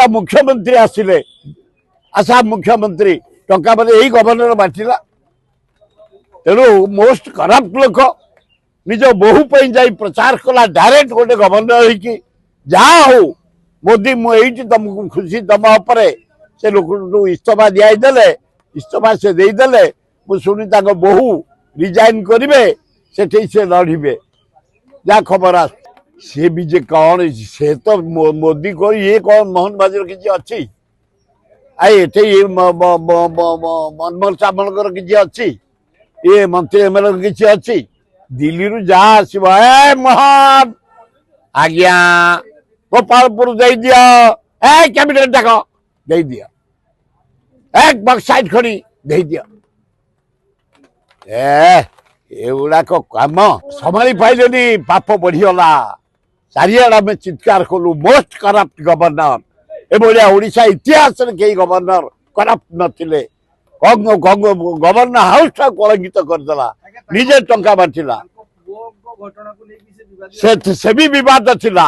आसाम मुख्यमंत्री आसिले आसाम मुख्यमंत्री टंका बोले यही गवर्नर बांटिला तेणु मोस्ट करप्ट लोक निज बहु जाई प्रचार कला डायरेक्ट गोटे गवर्नर हो जहा हो मोदी मुझे तुमको खुशी तुम से लोक इस्तफा दिदेले इस्तफा से देदेले मुझुनी बहु रिजाइन करेंगे से लड़े जहाँ खबर आ सी भी जे कौन से तो मोदी को ये कौन मोहन बाजार किसी अच्छी आई मनमोहन सामल किसी अच्छी ये मंत्री एमएलए किसी अच्छी दिल्ली रु जा आसब ए मोहन आज्ञा गोपालपुर दे दियो ए कैबिनेट डाक दे दियो एक बक्साइड खड़ी दे दियो एगुड़ाक कम संभाली पाइले पाप बढ़ीगला चारिआडे आम चित्कार कलु मोस्ट करप्ट गवर्नर एभलिया ओडिशा इतिहास कई गवर्नर करप्ट नथिले गवर्नर हाउस कलंकित करदेला निजे टंका बांटिला से भी विवाद थिला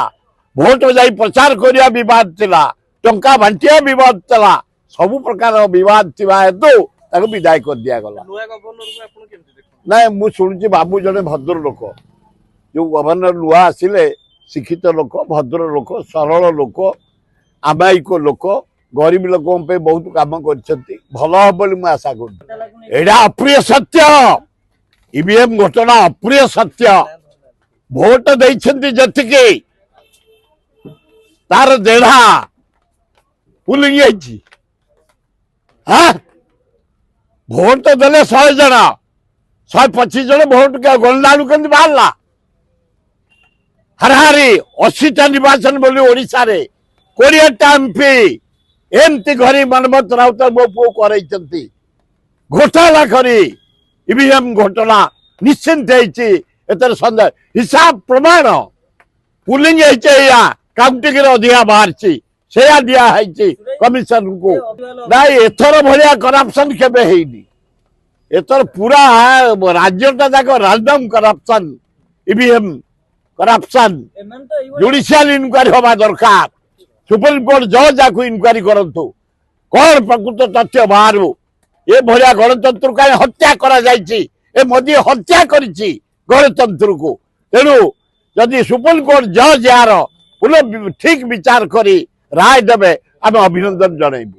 भोट जाई प्रचार करिया विवाद थिला टंका बांटिया विवाद थिला सब प्रकार विवाद थिबा हेतु ताको विदाय कर दिया गला ना मु सुनुची बाबू जने भद्र लोक जो गवर्नर नुआ आसिले शिक्षित लोक भद्र लोक सरल लोक आमायिक लोक गरीब लोकों पे बहुत काम करछंती भलो बोली मु आशा कर एडा अप्रिय सत्य ईवीएम घटना अप्रिय सत्य भोट देछंती जतिके तार देढ़ा पुलिंग जाइछि हां भोट तो देले 100 जन 125 जन भोट के गणलालु केंद्र बाहरला हरहारी 80टा निर्वाचन बोली ओडिशा रे 20टा एमपी एमती घरी मनमत राउत मो पु करैछंती घोटाला करी ईवीएम घोटाला निश्चिंत होइछि एतर संदेह हिसाब प्रमाण पुलिंग होइछि काउंटिंग रे अधिका बाहरछि सेया दिया है कमिशन को नहीं एथर भलिया करप्शन केबे हेइनी एथर पूरा राज्यटा जाक random corruption EVM corruption judicial inquiry होबा दरकार सुप्रीम कोर्ट जज जाकू इनक्वारी करंतु कौन प्रकृत तथ्य बाहर ये भलिया गणतंत्र का हत्या करा जाइछि ए मोदी हत्या करिछि गणतंत्र को तेणु जदि सुप्रीम कोर्ट जज यार पुनः ठीक विचार करी राय देवे आम अभिनंदन जनइबू।